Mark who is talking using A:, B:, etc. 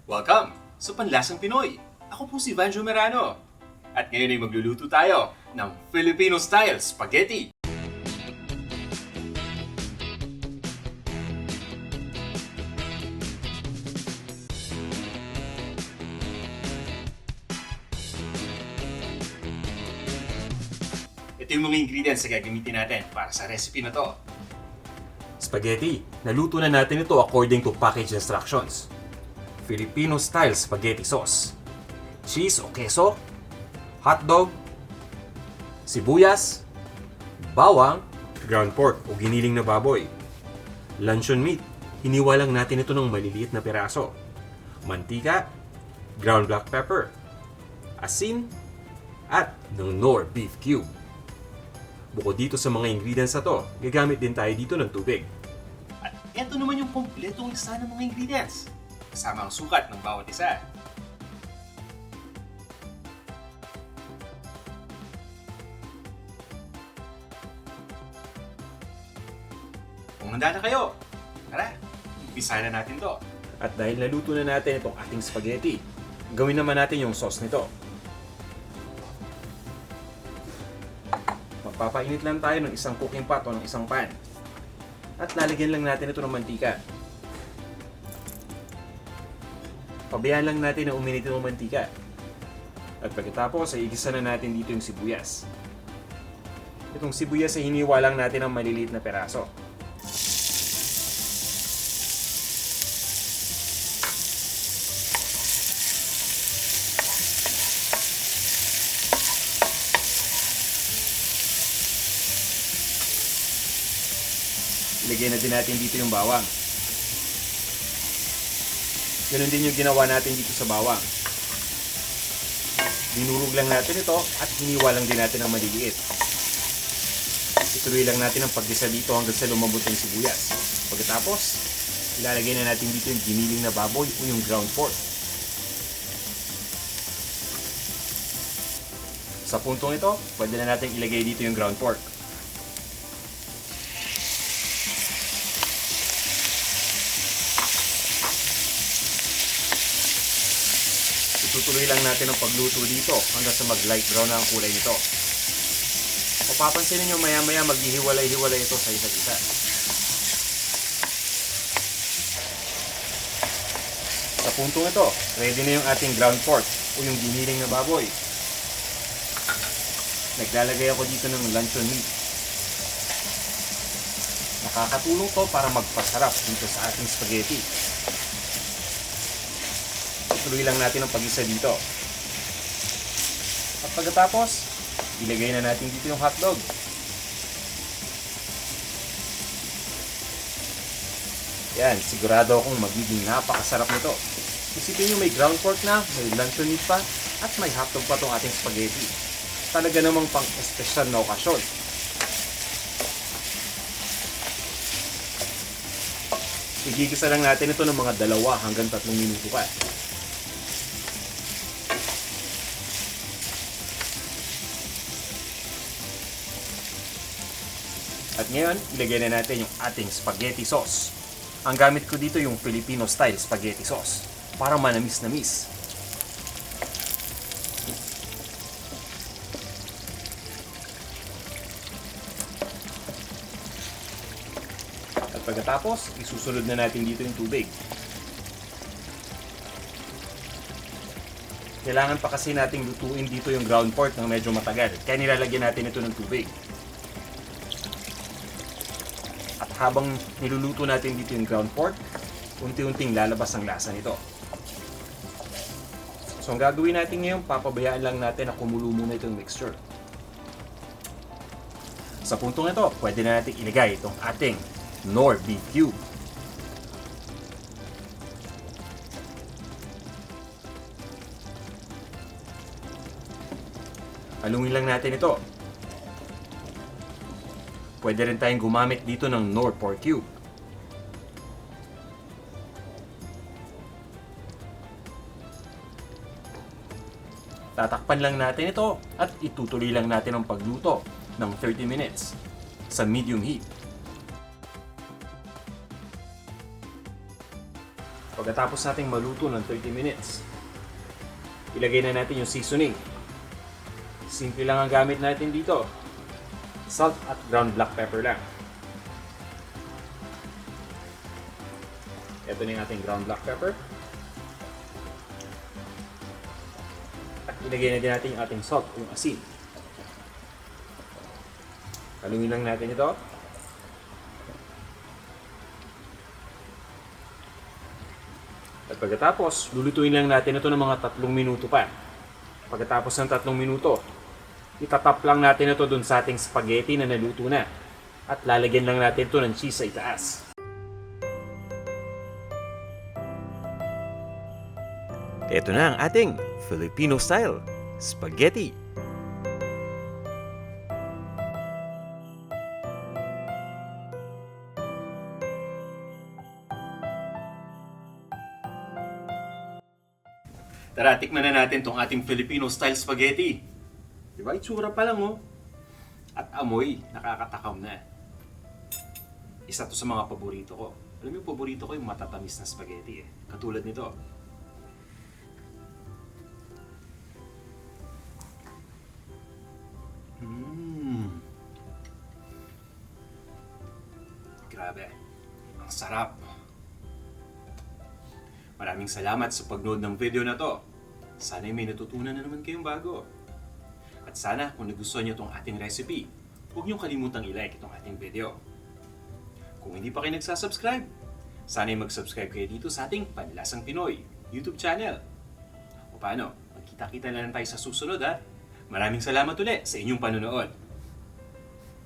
A: Welcome sa Panlasang Pinoy. Ako po si Vanjo Merano. At ngayon ay magluluto tayo ng Filipino-style spaghetti. Ito yung mga ingredients na gagamitin natin para sa recipe na to. Spaghetti. Naluto na natin ito according to package instructions. Filipino-style spaghetti sauce. Cheese o queso, hotdog, sibuyas, bawang, ground pork o giniling na baboy, luncheon meat, hiniwa lang natin ito ng maliliit na piraso, mantika, ground black pepper, asin, at ng Knorr beef cube. Bukod dito sa mga ingredients na to, gagamit din tayo dito ng tubig. At ito naman yung kompletong lista ng mga ingredients, kasama ang sukat ng bawat isa. Kung handa na kayo, tara, umpisa na natin to. At dahil naluto na natin itong ating spaghetti, gawin naman natin yung sauce nito. Magpapainit lang tayo ng isang cooking pot o ng isang pan. At lalagyan lang natin ito ng mantika. Pabayaan lang natin na uminit yung mantika. At pagkatapos ay igisa na natin dito yung sibuyas. Itong sibuyas ay hiniwa lang natin ng maliliit na peraso. Ilagay na din natin dito yung bawang. Ganun din yung ginawa natin dito sa bawang. Dinurog lang natin ito at hiniwa lang din natin ng maliliit. Ituloy lang natin ang paggisa dito hanggang sa lumambot yung sibuyas. Pagkatapos, ilalagay na natin dito yung giniling na baboy o yung ground pork. Sa puntong ito, pwede na natin ilagay dito yung ground pork. Tutuloy lang natin ang pagluto dito hanggang sa mag-light brown na ang kulay nito. Mapapansinin nyo maya-maya maghihiwalay-hiwalay ito sa isa't isa. Sa puntong ito, ready na yung ating ground pork o yung giniling na baboy. Naglalagay ako dito ng luncheon meat. Nakakatulong to para magpasarap dito sa ating spaghetti. Tuloy lang natin ang pag-isa dito. At pagkatapos, ilagay na natin dito yung hotdog. Yan, sigurado akong magiging napakasarap nito. Isipin nyo may ground pork na, may luncheon meat pa, at may hotdog pa tong ating spaghetti. Talaga namang pang-espesyal na okasyon. Igigisa lang natin ito ng mga 2 hanggang 3 minuto pa. At ngayon, ilagay na natin yung ating spaghetti sauce. Ang gamit ko dito yung Filipino-style spaghetti sauce para manamis-namis. At pagkatapos, isusunod na natin dito yung tubig. Kailangan pa kasi nating lutuin dito yung ground pork ng medyo matagal. Kaya nilalagyan natin ito ng tubig. Habang niluluto natin dito yung ground pork, unti-unting lalabas ang lasa nito. So ang gagawin natin ngayon, papabayaan lang natin na kumulo muna itong mixture. Sa puntong ito, pwede na natin ilagay itong ating Knorr beef cube. Halungin lang natin ito. Pwede rin tayong gumamit dito ng Knorr pork cube. Tatakpan lang natin ito at itutuloy lang natin ang pagluto ng 30 minutes sa medium heat. Pagkatapos nating maluto ng 30 minutes, ilagay na natin yung seasoning. Simple lang ang gamit natin dito. Salt at ground black pepper lang. Ito na yung ating ground black pepper. At ilagay na din natin yung ating salt, yung asin. Haluin lang natin ito. At pagkatapos, lulutuin lang natin ito ng mga 3 minuto pa. Pagkatapos ng 3 minuto, itatap lang natin ito dun sa ating spaghetti na naluto na. At lalagyan lang natin ito ng cheese sa itaas. Ito na ang ating Filipino-style spaghetti. Tara, tikman na natin tong ating Filipino-style spaghetti. Diba? Itsura pa lang, oh. At amoy, nakakatakam na. Isa to sa mga paborito ko. Alam mo yung paborito ko yung matatamis na spaghetti, eh. Katulad nito. Grabe. Ang sarap. Maraming salamat sa pagnood ng video na to. Sana'y may natutunan na naman kayong bago. At sana kung nagustuhan nyo itong ating recipe, huwag nyo kalimutang i-like itong ating video. Kung hindi pa kayo nagsasubscribe, sana'y mag-subscribe kayo dito sa ating Panlasang Pinoy YouTube channel. O paano, magkita-kita na lang tayo sa susunod ha. Maraming salamat ulit sa inyong panonood.